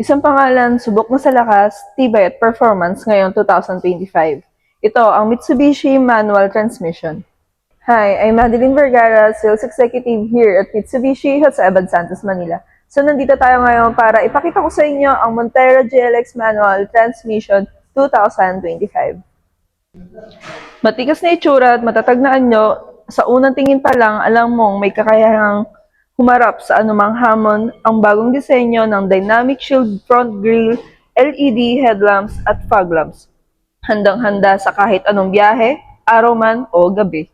Isang pangalan, subok na sa lakas, tibay at performance ngayong 2025. Ito ang Mitsubishi Manual Transmission. Hi, I'm Madeline Vergara, Sales Executive here at Mitsubishi sa Ebad Santos, Manila. So nandito tayo ngayon para ipakita ko sa inyo ang Montero GLX Manual Transmission 2025. Matigas na itsura at matatag na anyo, sa unang tingin pa lang alam mong may kakayahang humarap sa anumang hamon ang bagong disenyo ng Dynamic Shield Front Grille, LED headlamps at fog lamps. Handang-handa sa kahit anong biyahe, araw man o gabi.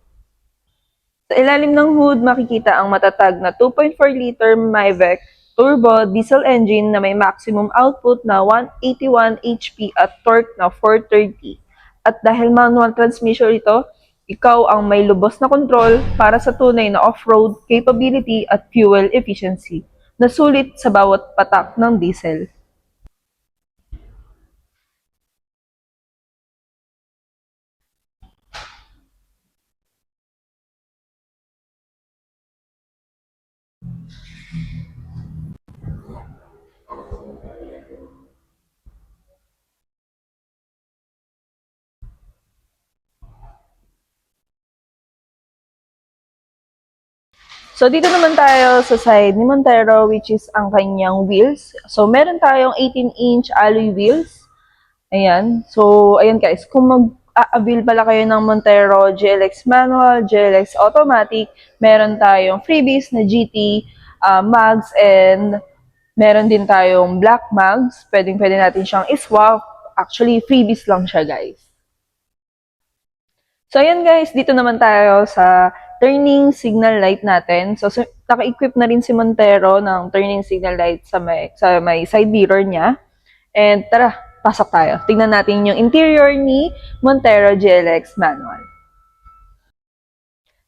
Sa ilalim ng hood, makikita ang matatag na 2.4-liter Mavic turbo diesel engine na may maximum output na 181 HP at torque na 430. At dahil manual transmission ito, ikaw ang may lubos na control para sa tunay na off-road capability at fuel efficiency na sulit sa bawat patak ng diesel. So, dito naman tayo sa side ni Montero, which is ang kanyang wheels. So, meron tayong 18-inch alloy wheels. Ayan. So, ayan guys, kung mag-a-avail pala kayo ng Montero GLX Manual, GLX Automatic, meron tayong freebies na GT mags and meron din tayong black mags. Pwede natin siyang iswap. Actually, freebies lang siya guys. So, ayan guys, dito naman tayo sa turning signal light natin. So naka-equip na rin si Montero ng turning signal light sa may side mirror niya. And tara, pasok tayo. Tingnan natin yung interior ni Montero GLX Manual.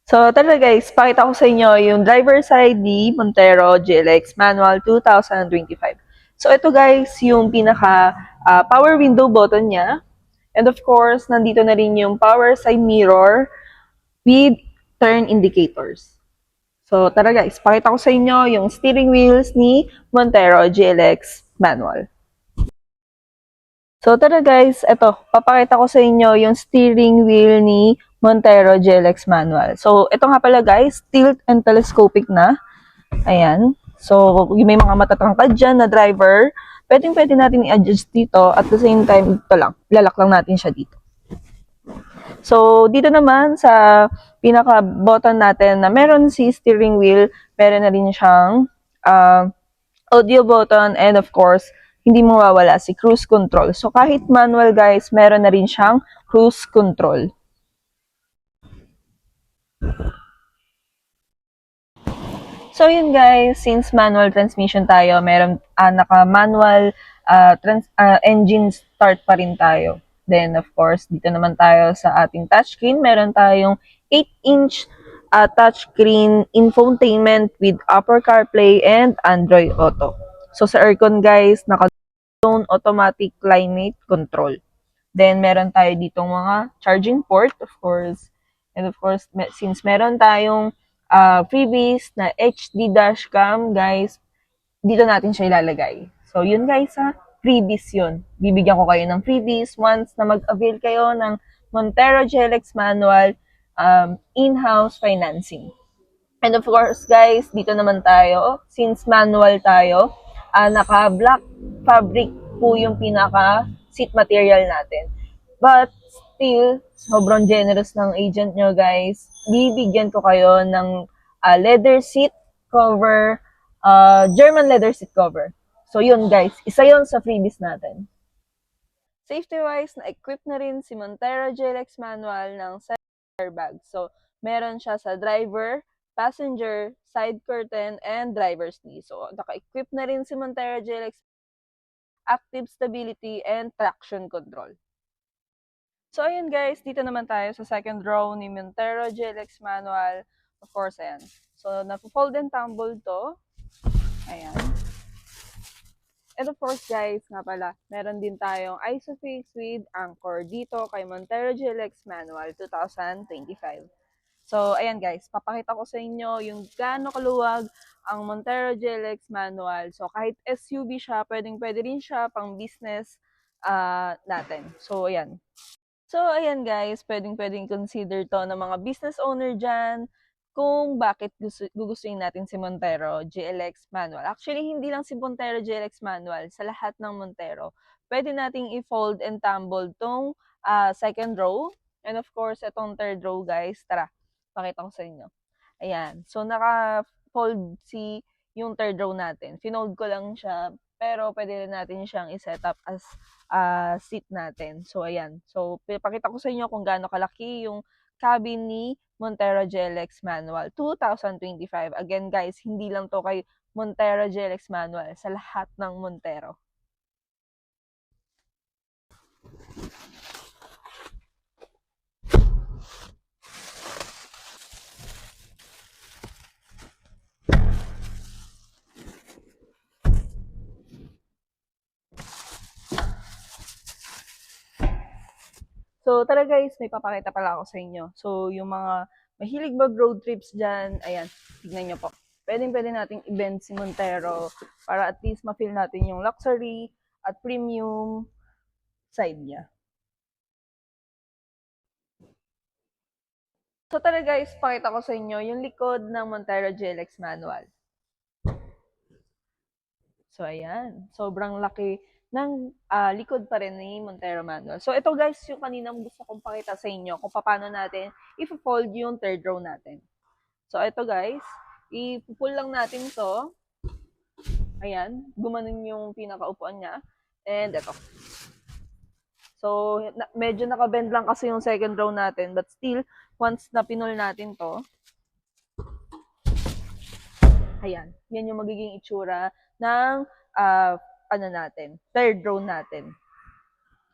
So tara guys, pakita ko sa inyo yung driver side ni Montero GLX Manual 2025. So ito guys, yung pinaka power window button niya. And of course, nandito na rin yung power side mirror with turn indicators. So, tara guys, pakita ko sa inyo yung steering wheels ni Montero GLX Manual. So, tara guys, eto, papakita ko sa inyo yung steering wheel ni Montero GLX Manual. So, ito nga pala guys, tilt and telescopic na. Ayan. So, yung may mga matatangkad dyan na driver, pwede natin i-adjust dito at the same time, ito lang, lalak lang natin siya dito. So, dito naman sa pinaka-button natin na meron si steering wheel, meron na rin siyang audio button and of course, hindi mawawala si cruise control. So, kahit manual guys, meron na rin siyang cruise control. So, yun guys, since manual transmission tayo, meron naka-manual engine start pa rin tayo. Then, of course, dito naman tayo sa ating touchscreen. Meron tayong 8-inch touchscreen infotainment with Apple CarPlay and Android Auto. So, sa aircon guys, naka-zone automatic climate control. Then, meron tayo ditong mga charging port, of course. And of course, since meron tayong freebies na HD dashcam, guys, dito natin siya ilalagay. So, yun guys ha, freebies yun. Bibigyan ko kayo ng freebies once na mag-avail kayo ng Montero GLX Manual in-house financing. And of course, guys, dito naman tayo, since manual tayo, naka-black fabric po yung pinaka-seat material natin. But still, sobrang generous ng agent nyo, guys. Bibigyan ko kayo ng leather seat cover, German leather seat cover. So yun, guys, isa yun sa freebies natin. Safety-wise, na-equip na rin si Montero GLX Manual ng airbag. So, meron siya sa driver, passenger, side curtain, and driver's knee. So, naka-equip na rin si Montero GLX active stability and traction control. So, ayun guys, dito naman tayo sa second row ni Montero GLX Manual. Of course, ayan. So, na-fold and tumble to. Ayan. And of course, guys, nga pala, meron din tayong ISOFIX with anchor dito kay Montero GLX Manual 2025. So, ayan guys, papakita ko sa inyo yung gaano kaluwag ang Montero GLX manual. So, kahit SUV siya, pwedeng-pwede rin siya pang business natin. So, ayan. So, ayan guys, pwedeng-pwedeng consider to ng mga business owner dyan kung bakit gugustuhin natin si Montero GLX manual. Actually, hindi lang si Montero GLX manual, sa lahat ng Montero. Pwede nating i-fold and tumble tong second row. And of course, itong third row guys. Tara, pakita ko sa inyo. Ayan. So, naka-fold yung third row natin. Finold ko lang siya, pero pwede rin natin siyang i-set up as seat natin. So, ayan. So, pakita ko sa inyo kung gaano kalaki yung cabin ni Montero GLX Manual 2025. Again, guys, hindi lang to kay Montero GLX Manual, sa lahat ng Montero. So, tara guys, may papakita pala ako sa inyo. So, yung mga mahilig mag-road trips dyan, ayan, tignan nyo po. Pwede nating i-bend si Montero para at least ma-feel natin yung luxury at premium side niya. So, tara guys, pakita ko sa inyo yung likod ng Montero GLX manual. So, ayan. Sobrang laki ng likod pa rin ni Montero Manual. So, ito guys, yung kaninang gusto kong pakita sa inyo kung paano natin i-fold yung third row natin. So, ito guys, i-pull lang natin to. Ayan, gumanon yung pinakaupuan niya. And ito. So, medyo nakabend lang kasi yung second row natin. But still, once na pinul natin to, ayan, yan yung magiging itsura ng third row natin.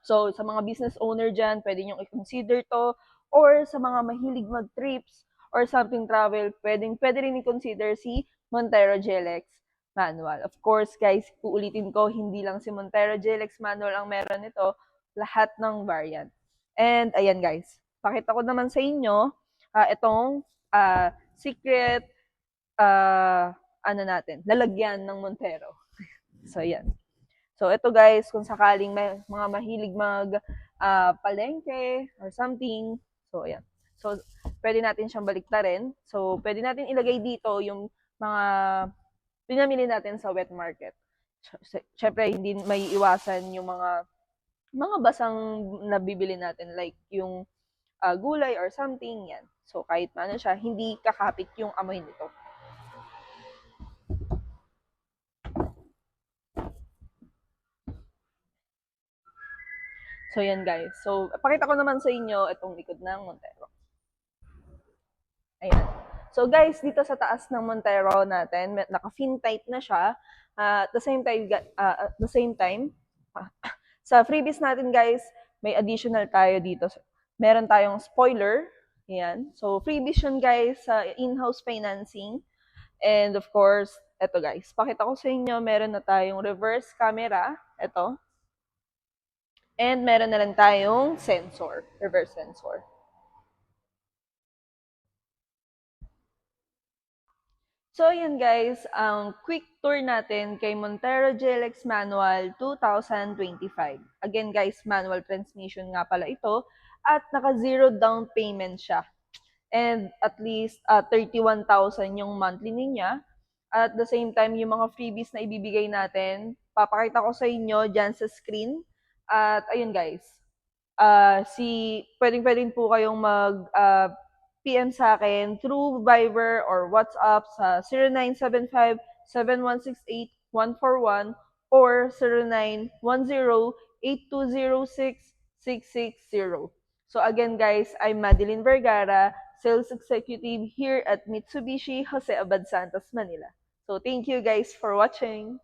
So, sa mga business owner dyan, pwede nyo i-consider to. Or sa mga mahilig mag-trips or something travel, pwede rin i-consider si Montero GLX manual. Of course, guys, uulitin ko, hindi lang si Montero GLX manual ang meron nito, lahat ng variant. And, ayan guys, pakita ko naman sa inyo, itong secret lalagyan ng Montero. So, yan. So, ito guys, kung sakaling may mga mahilig palengke or something. So, ayan. So, pwede natin siyang baliktarin. So, pwede natin ilagay dito yung mga pinamili natin sa wet market. Siyempre, hindi may iwasan yung mga basang nabibili natin like yung gulay or something, yan. So, kahit paano siya, hindi kakapit yung amoy nito. So, yan guys. So, pakita ko naman sa inyo itong likod ng Montero. Ayan. So, guys, dito sa taas ng Montero natin, naka-fin tight na siya. At the same time, sa freebies natin, guys, may additional tayo dito. Meron tayong spoiler. Ayan. So, freebies yun, guys, sa in-house financing. And of course, eto guys, pakita ko sa inyo, meron na tayong reverse camera. Ito. And meron na rin tayong sensor, reverse sensor. So, yun guys, ang quick tour natin kay Montero GLX Manual 2025. Again guys, manual transmission nga pala ito at naka-zero down payment siya. And at least 31,000 yung monthly niya. At the same time, yung mga freebies na ibibigay natin, papakita ko sa inyo dyan sa screen. At ayun guys, pwedeng po kayong PM sa akin through Viber or WhatsApp sa 0975-7168-141 or 0910-8206-660. So again guys, I'm Madeline Vergara, Sales Executive here at Mitsubishi Jose Abad Santos, Manila. So thank you guys for watching.